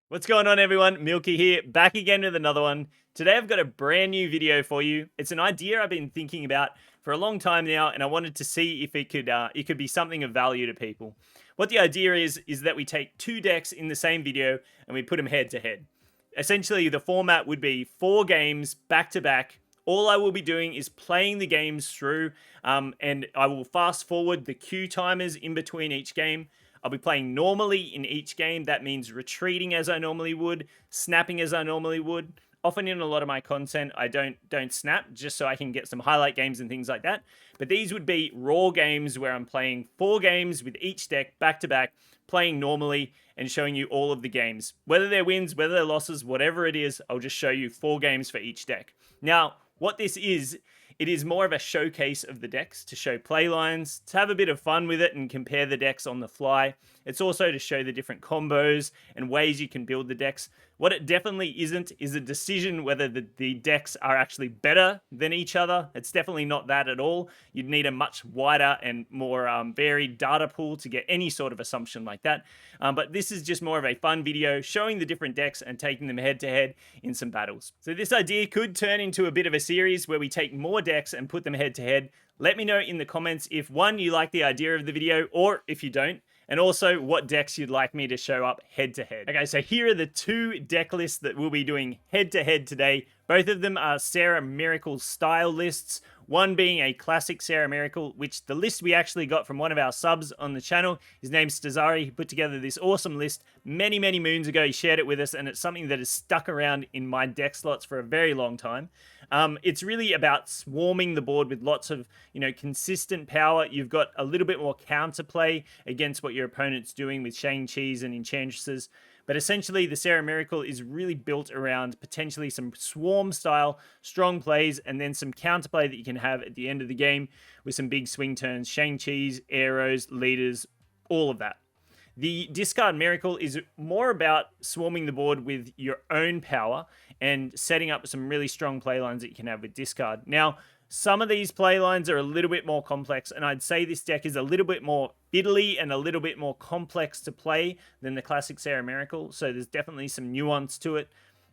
What's going on, everyone? Milky here, back again with another one. Today I've got a brand new video for you. It's an idea I've been thinking about for a long time now, and I wanted to see if it could be something of value to people. What the idea is that we take two decks in the same video and we put them head to head. Essentially, the format would be 4 games back to back. All I will be doing is playing the games through, and I will fast forward the queue timers in between each game. I'll be playing normally in each game. That means retreating as I normally would, snapping as I normally would. Often in a lot of my content, I don't snap just so I can get some highlight games and things like that. But these would be raw games where I'm playing 4 games with each deck back to back, playing normally and showing you all of the games. Whether they're wins, whether they're losses, whatever it is, I'll just show you 4 games for each deck. Now, what this is, it is more of a showcase of the decks to show play lines, to have a bit of fun with it and compare the decks on the fly. It's also to show the different combos and ways you can build the decks. What it definitely isn't is a decision whether the decks are actually better than each other. It's definitely not that at all. You'd need a much wider and more varied data pool to get any sort of assumption like that. But this is just more of a fun video showing the different decks and taking them head to head in some battles. So this idea could turn into a bit of a series where we take more decks and put them head to head. Let me know in the comments if one, you like the idea of the video, or if you don't. And also what decks you'd like me to show up head to head. Okay, so here are the 2 deck lists that we'll be doing head to head today. Both of them are Sera Miracle style lists. One being a classic Sera Miracle, which the list we actually got from one of our subs on the channel. His name's Stazari. He put together this awesome list many moons ago. He shared it with us, and it's something that has stuck around in my deck slots for a very long time. It's really about swarming the board with lots of, consistent power. You've got a little bit more counterplay against what your opponent's doing with Shang-Chi's and Enchantresses. But essentially, the Sera Miracle is really built around potentially some swarm-style strong plays and then some counterplay that you can have at the end of the game with some big swing turns, Shang-Chi's, arrows, leaders, all of that. The Discard Miracle is more about swarming the board with your own power and setting up some really strong play lines that you can have with Discard. Now, some of these play lines are a little bit more complex, and I'd say this deck is a little bit more fiddly and a little bit more complex to play than the classic Sera Miracle, so there's definitely some nuance to it.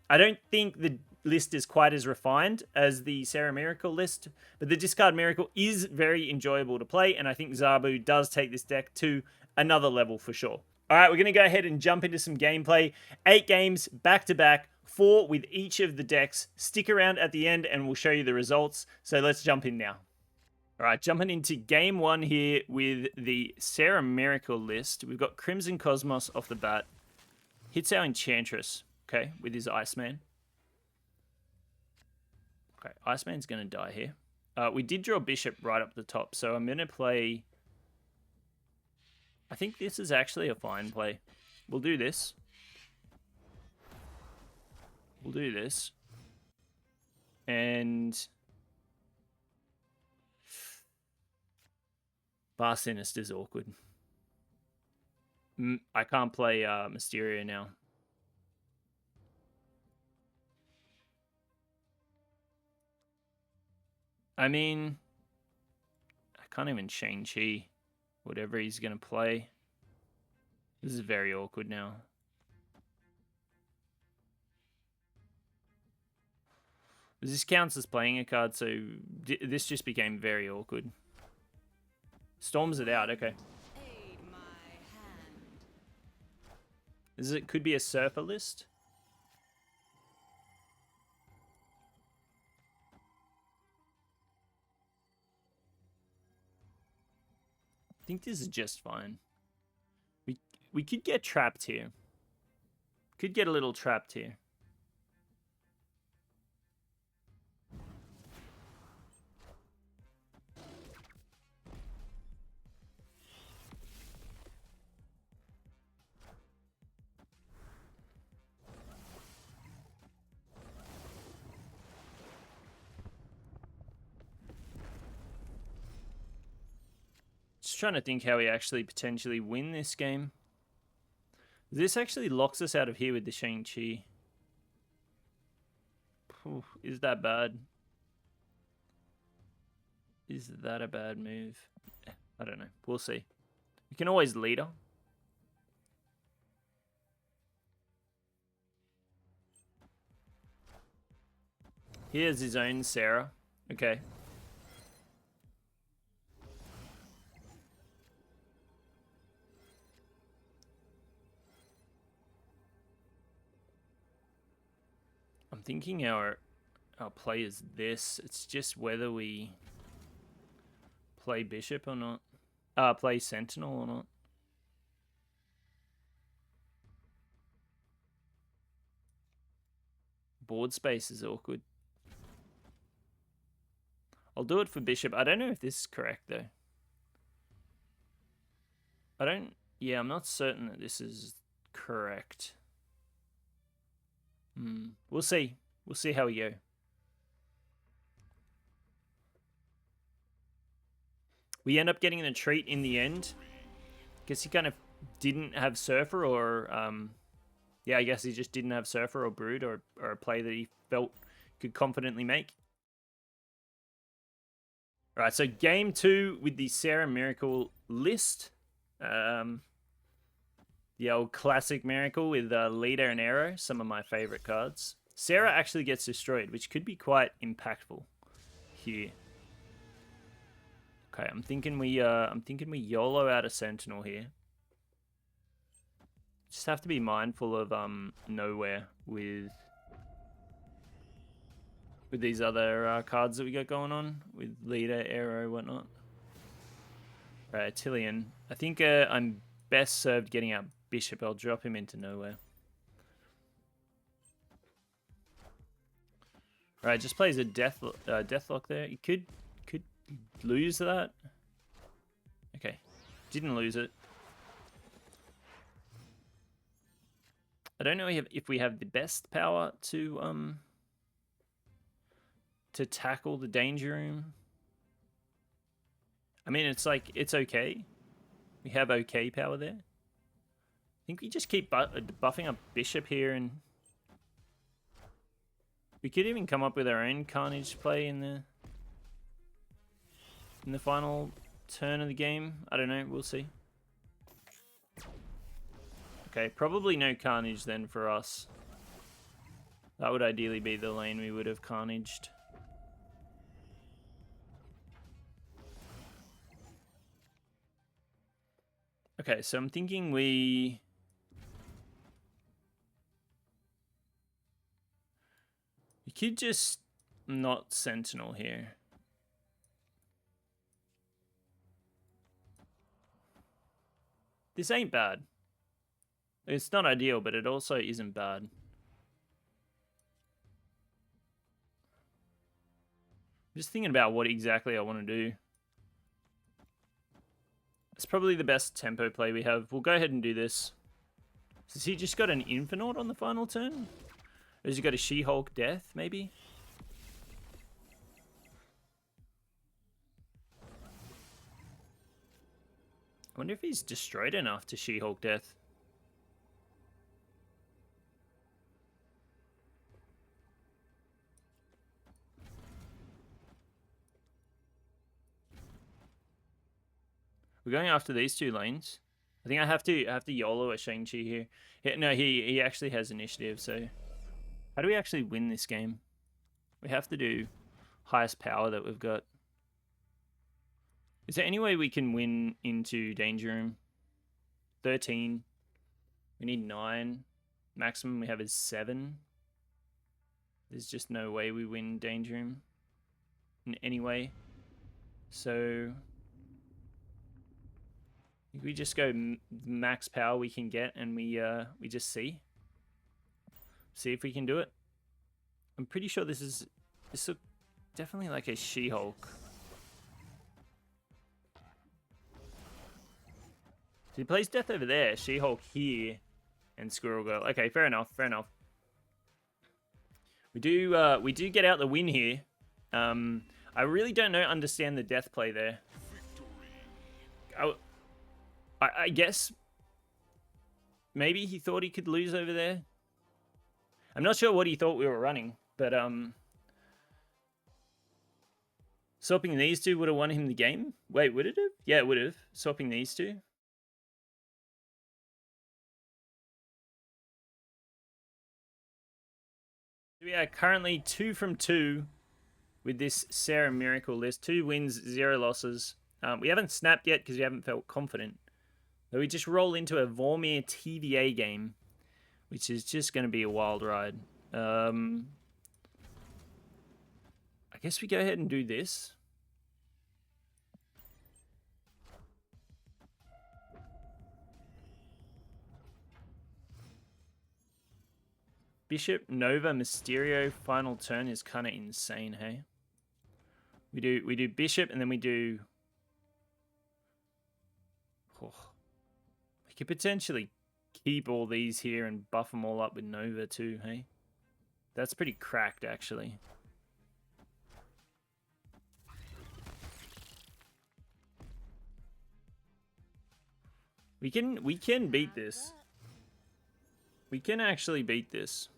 I don't think the list is quite as refined as the Sera Miracle list, but the Discard Miracle is very enjoyable to play, and I think Zabu does take this deck to another level for sure. All right, we're going to go ahead and jump into some gameplay. 8 games back to back, 4 with each of the decks. Stick around at the end and we'll show you the results. So let's jump in now. All right, jumping into game 1 here with the Sera Miracle list. We've got Crimson Cosmos off the bat. Hits our Enchantress, okay, with his Iceman. Okay, Iceman's going to die here. We did draw Bishop right up the top, so I'm going to play... I think this is actually a fine play. We'll do this. We'll do this. And... Bar Sinister's awkward. I can't play Mysterio now. I mean... I can't even Shang-Chi. Whatever he's going to play. This is very awkward now. This counts as playing a card, so this just became very awkward. Storms it out, okay. Could be a Surfer list. I think this is just fine. We could get trapped here. Could get a little trapped here. Just trying to think how we actually potentially win this game. This actually locks us out of here with the Shang-Chi. Is that bad? Is that a bad move? I don't know. We'll see. We can always leader. He has his own Sera. Okay. I'm thinking our play is this. It's just whether we play Bishop or not. Play Sentinel or not. Board space is awkward. I'll do it for Bishop. I don't know if this is correct, though. Yeah, I'm not certain that this is correct. We'll see. We'll see how we go. We end up getting a treat in the end. Guess he kind of didn't have Surfer or... yeah, I guess he just didn't have Surfer or Brood or a play that he felt could confidently make. All right, so game 2 with the Sera Miracle list. The old classic Miracle with Leader and Arrow, some of my favorite cards. Sera actually gets destroyed, which could be quite impactful here. Okay, I'm thinking we YOLO out a Sentinel here. Just have to be mindful of nowhere with these other cards that we got going on with Leader, Arrow, whatnot. Right, Tillian. I think I'm best served getting out Bishop. I'll drop him into nowhere. Right, just plays a Deathlock there. He could lose that. Okay, didn't lose it. I don't know if we have the best power to tackle the Danger Room. I mean, it's like, it's okay. We have okay power there. I think we just keep buffing up Bishop here, and we could even come up with our own Carnage play in the final turn of the game. I don't know, we'll see. Okay, probably no Carnage then for us. That would ideally be the lane we would have Carnaged. Okay, so I'm thinking we could just not Sentinel here. This ain't bad. It's not ideal, but it also isn't bad. Just thinking about what exactly I want to do. It's probably the best tempo play we have. We'll go ahead and do this. Has he just got an Infinite on the final turn? Or has he got a She-Hulk Death, maybe? I wonder if he's destroyed enough to She-Hulk Death. We're going after these two lanes. I think I have to YOLO a Shang-Chi here. No, he actually has initiative, so how do we actually win this game? We have to do highest power that we've got. Is there any way we can win into Danger Room? 13. We need 9. Maximum we have is 7. There's just no way we win Danger Room in any way. So we just go max power we can get, and we just see if we can do it. I'm pretty sure this looks definitely like a She-Hulk. So he plays Death over there, She-Hulk here, and Squirrel Girl. Okay, fair enough, fair enough. We do get out the win here. I really don't understand the Death play there. I guess maybe he thought he could lose over there. I'm not sure what he thought we were running, but swapping these two would have won him the game. Wait, would it have? Yeah, it would have. Swapping these two. We are currently 2 from 2 with this Sera Miracle list. 2 wins, 0 losses. We haven't snapped yet because we haven't felt confident. So we just roll into a Vormir TVA game, which is just going to be a wild ride. I guess we go ahead and do this. Bishop, Nova, Mysterio, final turn is kind of insane, hey? We do Bishop and then we do... Oh. We could potentially keep all these here and buff them all up with Nova too, hey? That's pretty cracked, actually. We can beat this. We can actually beat this.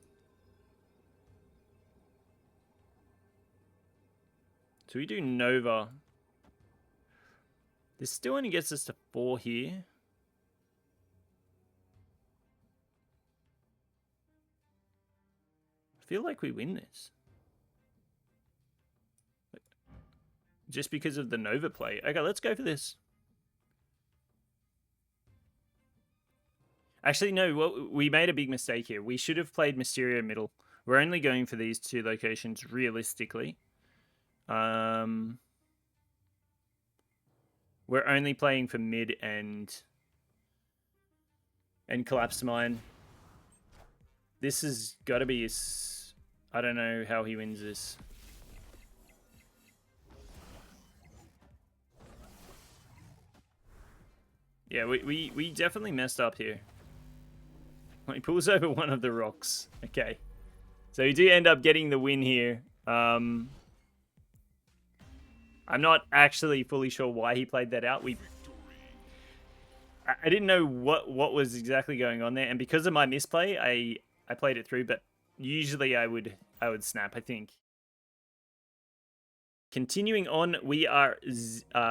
So we do Nova. This still only gets us to 4 here. I feel like we win this. Just because of the Nova play. Okay, let's go for this. Actually, no, we made a big mistake here. We should have played Mysterio middle. We're only going for these 2 locations realistically. We're only playing for mid and collapse mine. This has got to be his... I don't know how he wins this. Yeah, we definitely messed up here. He pulls over one of the rocks. Okay. So we do end up getting the win here. I'm not actually fully sure why he played that out. I didn't know what was exactly going on there, and because of my misplay, I played it through, but usually I would snap, I think. Continuing on, we are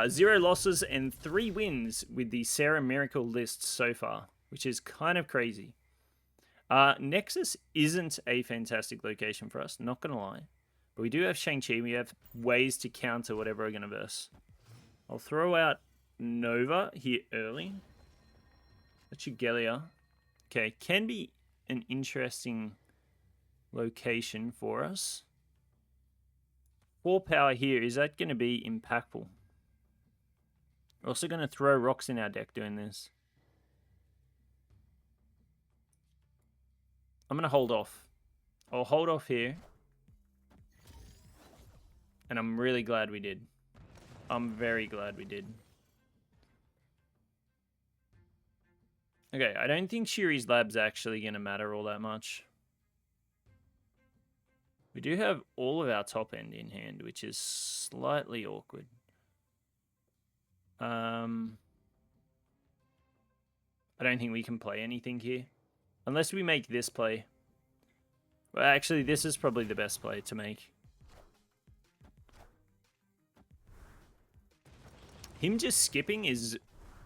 0 losses and 3 wins with the Sera Miracle list so far, which is kind of crazy. Nexus isn't a fantastic location for us, not gonna lie. But we do have Shang-Chi. We have ways to counter whatever we're gonna verse. I'll throw out Nova here early. That's your Gelia. Okay, can be an interesting location for us. 4 power here, is that going to be impactful? We're also going to throw rocks in our deck doing this. I'm going to hold off. I'll hold off here. And I'm really glad we did. I'm very glad we did. Okay, I don't think Shuri's Lab's actually going to matter all that much. We do have all of our top end in hand, which is slightly awkward. I don't think we can play anything here. Unless we make this play. Well, actually, this is probably the best play to make. Him just skipping is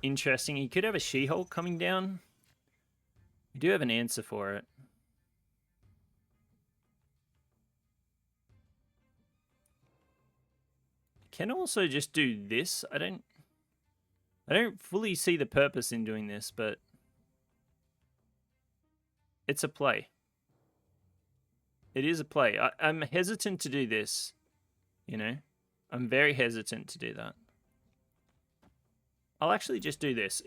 interesting. He could have a She-Hulk coming down. We do have an answer for it. Can also just do this. I don't fully see the purpose in doing this, but it's a play. It is a play. I'm hesitant to do this, you know? I'm very hesitant to do that. I'll actually just do this.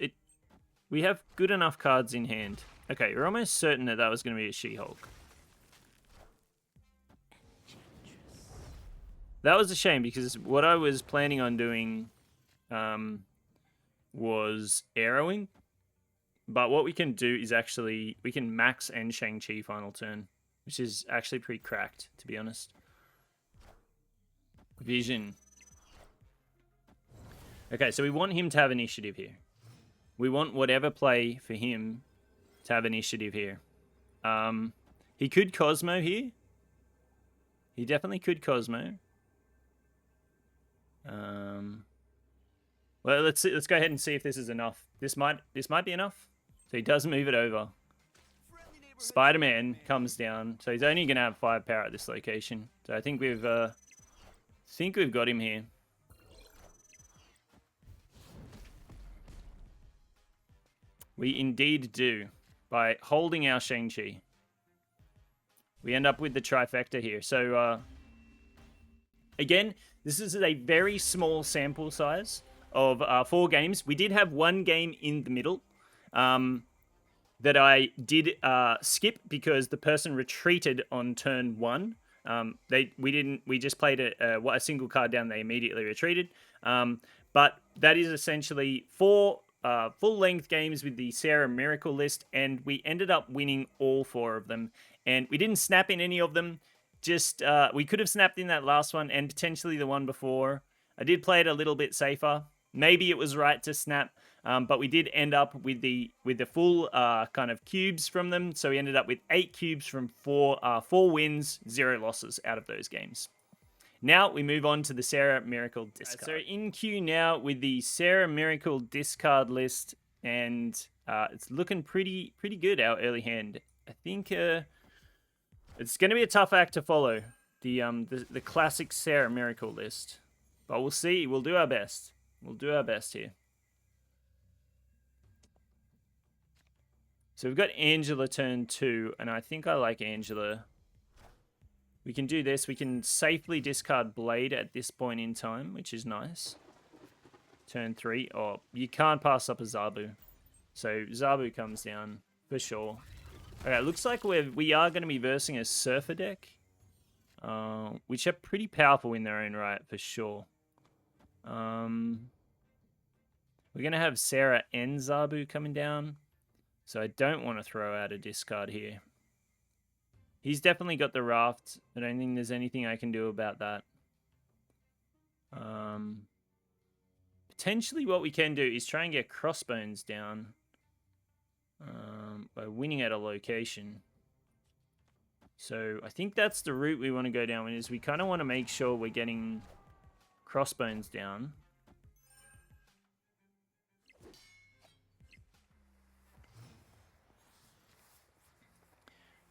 We have good enough cards in hand. Okay, we're almost certain that was going to be a She-Hulk. That was a shame because what I was planning on doing was arrowing. But what we can do is actually, we can max and Shang-Chi final turn, which is actually pretty cracked, to be honest. Vision. Okay, so we want him to have initiative here. We want whatever play for him to have initiative here. He could Cosmo here. He definitely could Cosmo. Well, let's see, let's go ahead and see if this is enough. This might be enough. So he does move it over. Spider-Man comes down, so he's only going to have 5 power at this location. So I think we've got him here. We indeed do. By holding our Shang-Chi, we end up with the trifecta here. So again, this is a very small sample size of 4 games. We did have 1 game in the middle that I did skip because the person retreated on turn 1. We just played a single card down. They immediately retreated. But that is essentially 4 full-length games with the Sera Miracle list, and we ended up winning all 4 of them. And we didn't snap in any of them. Just we could have snapped in that last one and potentially the one before. I did play it a little bit safer. Maybe it was right to snap, but we did end up with the full kind of cubes from them. So we ended up with 8 cubes from 4 wins, 0 losses out of those games. Now we move on to the Sera Miracle discard. So in queue now with the Sera Miracle discard list, and it's looking pretty good, our early hand. I think it's going to be a tough act to follow, the classic Sera Miracle list. But we'll see. We'll do our best. We'll do our best here. So we've got Angela turn 2, and I think I like Angela. We can do this. We can safely discard Blade at this point in time, which is nice. Turn 3. Oh, you can't pass up a Zabu. So Zabu comes down for sure. Okay, it looks like we are going to be versing a Surfer deck, which are pretty powerful in their own right, for sure. We're going to have Sera and Zabu coming down, so I don't want to throw out a discard here. He's definitely got the raft. I don't think there's anything I can do about that. Potentially what we can do is try and get Crossbones down by winning at a location. So I think that's the route we want to go down, is we kind of want to make sure we're getting Crossbones down.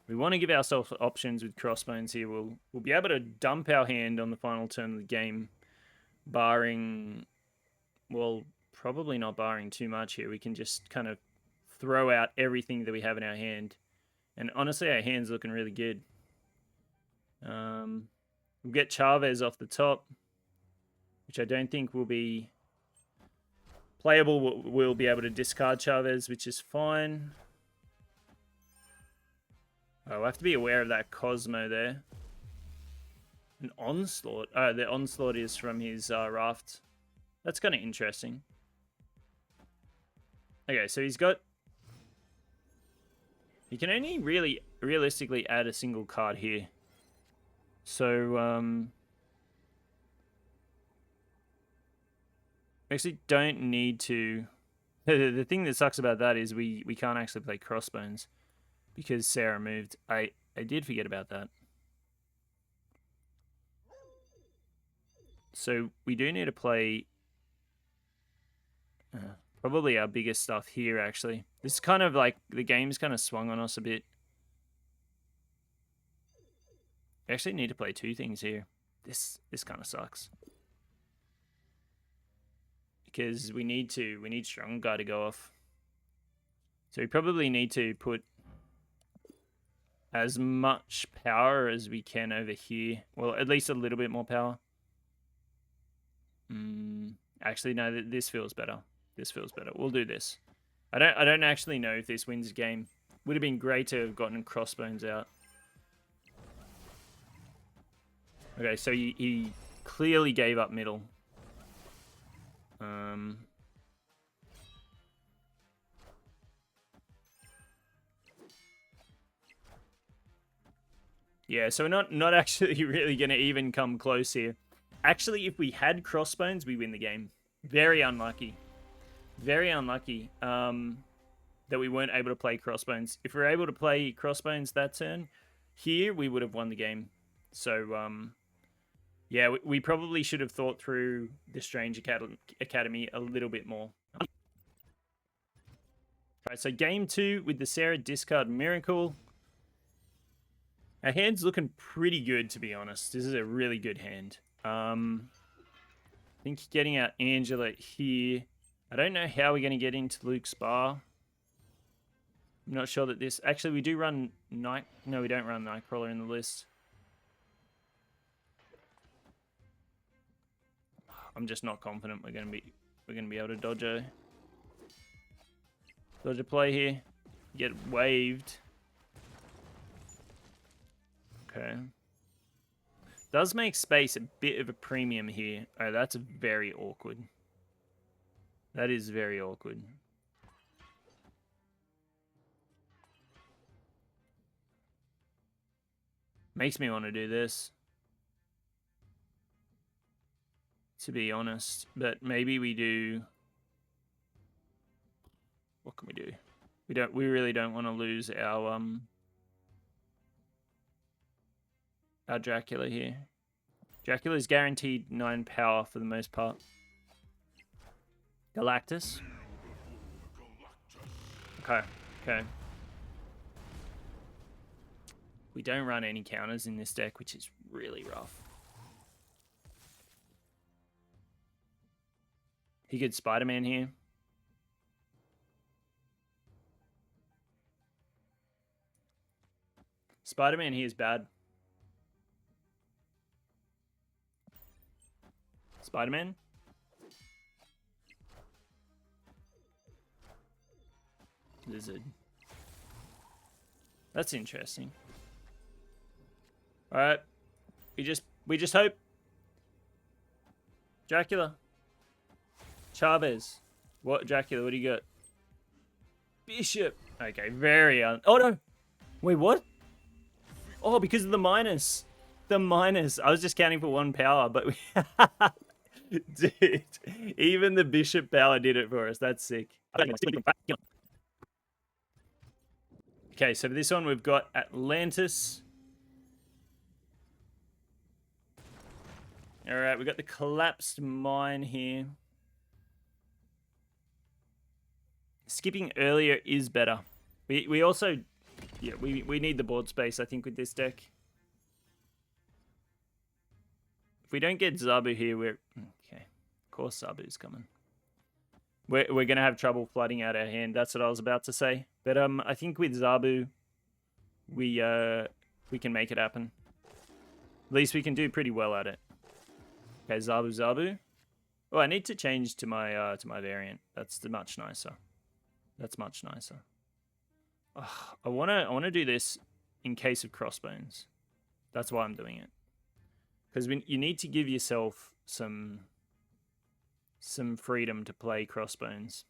We want to give ourselves options with Crossbones here. We'll be able to dump our hand on the final turn of the game, barring, well, probably not barring too much here. We can just kind of throw out everything that we have in our hand. And honestly, our hand's looking really good. We'll get Chavez off the top, which I don't think will be playable. We'll be able to discard Chavez, which is fine. Oh, we'll have to be aware of that Cosmo there. An Onslaught. Oh, the Onslaught is from his raft. That's kind of interesting. Okay, so he's got... He can only really realistically add a single card here. So, actually don't need to... The thing that sucks about that is we can't actually play Crossbones because Sera moved. I did forget about that. So we do need to play probably our biggest stuff here, actually. This is kind of like the game's kind of swung on us a bit. We actually need to play 2 things here. This kind of sucks. Because we need Strong Guy to go off. So we probably need to put as much power as we can over here. Well, at least a little bit more power. Actually, no, this feels better. This feels better. We'll do this. I don't actually know if this wins the game. Would have been great to have gotten Crossbones out. Okay, so he clearly gave up middle. Yeah, so we're not actually really going to even come close here. Actually, if we had Crossbones, we win the game. Very unlucky. Very unlucky that we weren't able to play Crossbones. If we were able to play Crossbones that turn, here we would have won the game. So, yeah, we probably should have thought through the Strange Academy a little bit more. Alright, so game 2 with the Sera Discard Miracle. Our hand's looking pretty good, to be honest. This is a really good hand. I think getting out Angela here. I don't know how we're going to get into Luke's bar. I'm not sure that this... Actually, we do run Night... No, we don't run Nightcrawler in the list. I'm just not confident we're going to be able to dodge a play here. Get waved. Okay. Does make space a bit of a premium here. Oh, that's very awkward. That is very awkward. Makes me want to do this, to be honest. But maybe we do... What can we do? We really don't want to lose our Dracula here. Dracula's guaranteed 9 power for the most part. Galactus. Okay. We don't run any counters in this deck, which is really rough. He could Spider-Man here. Spider-Man here is bad. Spider-Man? Lizard. That's interesting. Alright. We just hope. Dracula. Chavez. What, Dracula, what do you got? Bishop. Okay, very oh no! Wait, what? Oh, because of the minus. The minus. I was just counting for 1 power, but we... Dude, even the Bishop power did it for us. That's sick. Okay, so for this one, we've got Atlantis. Alright, we've got the collapsed mine here. Skipping earlier is better. We also... Yeah, we need the board space, I think, with this deck. If we don't get Zabu here, we're... Okay, of course Zabu's coming. We're going to have trouble flooding out our hand. That's what I was about to say. But I think with Zabu, we can make it happen. At least we can do pretty well at it. Okay, Zabu. Oh, I need to change to my variant. That's much nicer. That's much nicer. Oh, I wanna do this in case of Crossbones. That's why I'm doing it. Because you need to give yourself some freedom to play Crossbones.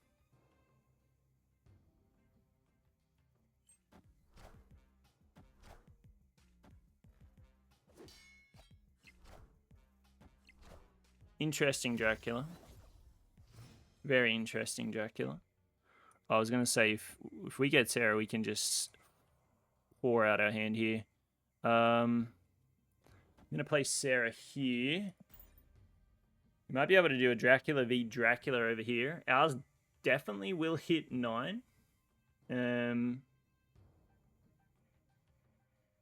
Interesting Dracula. Very interesting Dracula. I was going to say, if we get Sera, we can just pour out our hand here. I'm going to play Sera here. We might be able to do a Dracula v Dracula over here. Ours definitely will hit 9.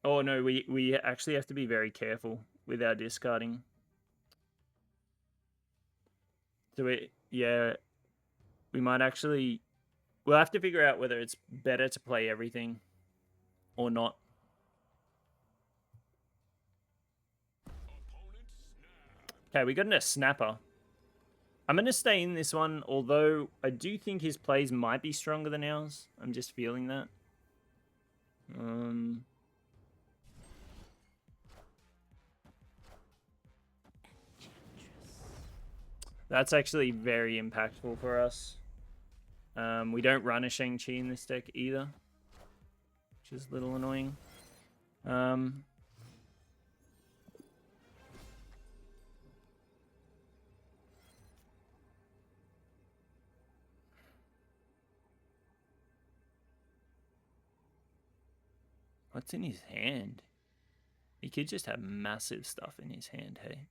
Oh no, we actually have to be very careful with our discarding. So we might actually... We'll have to figure out whether it's better to play everything or not. Okay, we got a snapper. I'm going to stay in this one, although I do think his plays might be stronger than ours. I'm just feeling that. That's actually very impactful for us. We don't run a Shang-Chi in this deck either, which is a little annoying. What's in his hand? He could just have massive stuff in his hand, hey?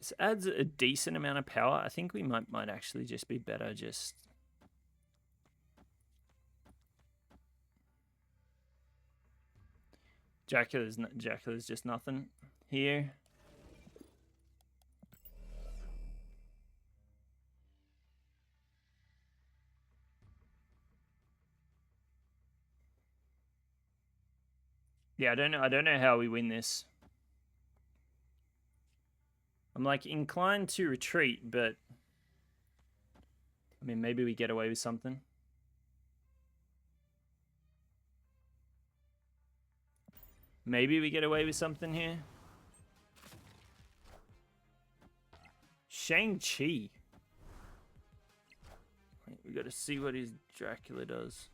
This adds a decent amount of power. I think we might actually just be better just... Dracula's just nothing here. Yeah, I don't know how we win this. I'm like inclined to retreat, but I mean maybe we get away with something. Maybe we get away with something here. Shang-Chi. We got to see what his Dracula does.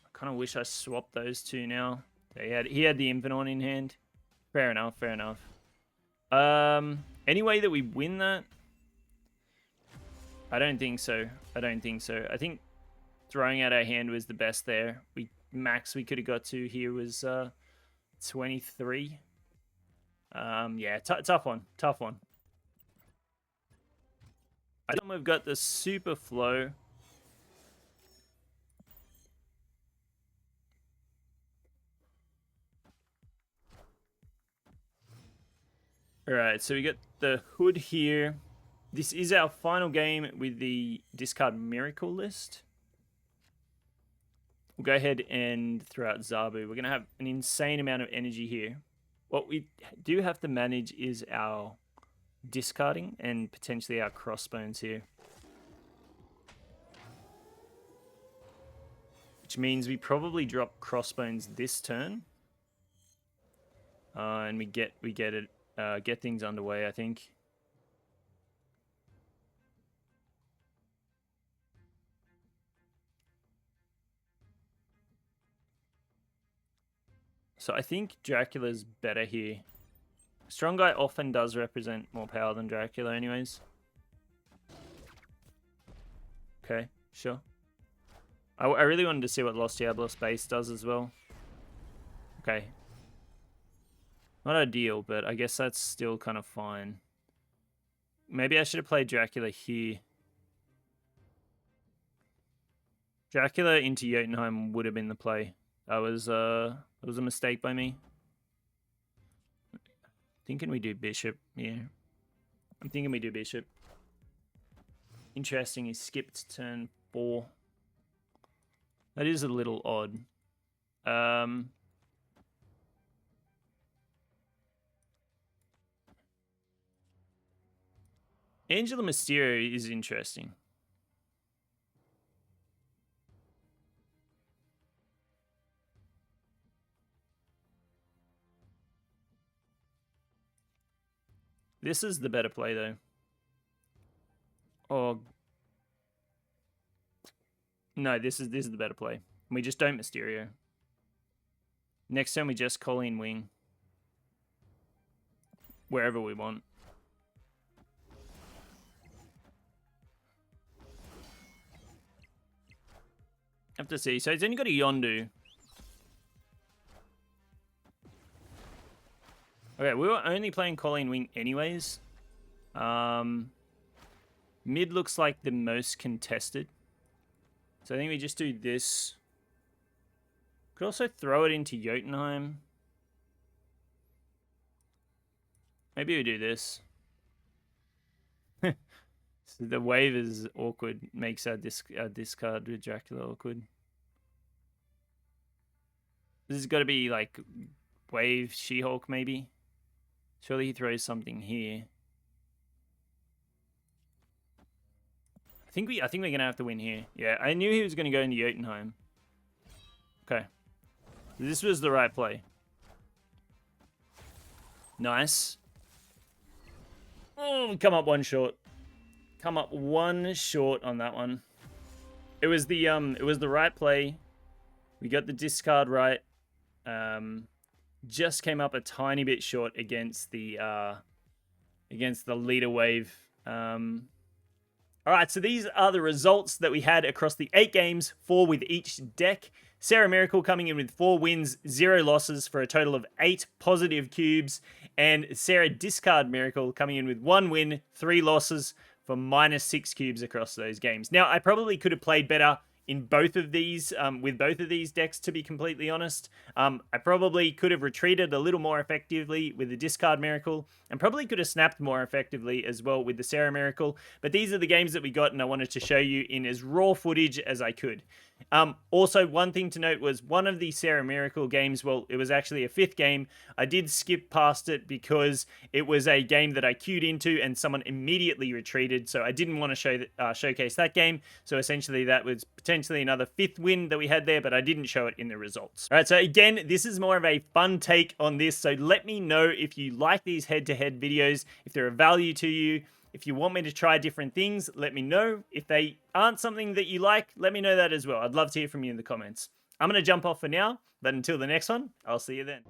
I kind of wish I swapped those two now. He had the Infinite in hand. Fair enough, fair enough. Any way that we win that? I don't think so. I don't think so. I think throwing out our hand was the best there. Max we could have got to here was 23. Yeah, tough one. Tough one. I think we've got the super flow. Alright, so we got the hood here. This is our final game with the Discard Miracle list. We'll go ahead and throw out Zabu. We're going to have an insane amount of energy here. What we do have to manage is our discarding and potentially our crossbones here. Which means we probably drop crossbones this turn. And we get things underway, I think. So I think Dracula's better here. Strong Guy often does represent more power than Dracula anyways. Okay, sure. I really wanted to see what Los Diablos base does as well. Okay. Not ideal, but I guess that's still kind of fine. Maybe I should have played Dracula here. Dracula into Jotunheim would have been the play. That was a mistake by me. Thinking we do Bishop, yeah. I'm thinking we do Bishop. Interesting, he skipped turn 4. That is a little odd. Angela Mysterio is interesting. This is the better play, though. Oh. No, this is the better play. We just don't Mysterio. Next turn, we just call in Wing. Wherever we want. Have to see. So he's only got a Yondu. Okay, we were only playing Colleen Wing anyways. Mid looks like the most contested. So I think we just do this. Could also throw it into Jotunheim. Maybe we do this. So the wave is awkward. Makes our discard with Dracula awkward. This has got to be like wave She-Hulk maybe. Surely he throws something here. I think we're gonna have to win here. Yeah, I knew he was gonna go into Jotunheim. Okay. This was the right play. Nice. Oh, come up one short. Come up one short on that one. It was the right play. We got the discard right. Just came up a tiny bit short against the leader wave. All right, so these are the results that we had across the 8 games, 4 with each deck. Sera Miracle coming in with 4 wins, 0 losses for a total of 8 positive cubes. And Sera Discard Miracle coming in with 1 win, 3 losses for -6 cubes across those games. Now, I probably could have played better in both of these, with both of these decks, to be completely honest. I probably could have retreated a little more effectively with the Discard Miracle, and probably could have snapped more effectively as well with the Sera Miracle. But these are the games that we got, and I wanted to show you in as raw footage as I could. Also, one thing to note was one of the Sera Miracle games, well, it was actually a 5th game. I did skip past it because it was a game that I queued into and someone immediately retreated, so I didn't want to showcase that game. So essentially that was potentially another 5th win that we had there, but I didn't show it in the results. All right, so again, this is more of a fun take on this, so let me know if you like these head-to-head videos, if they're of value to you. If you want me to try different things, let me know. If they aren't something that you like, let me know that as well. I'd love to hear from you in the comments. I'm going to jump off for now, but until the next one, I'll see you then.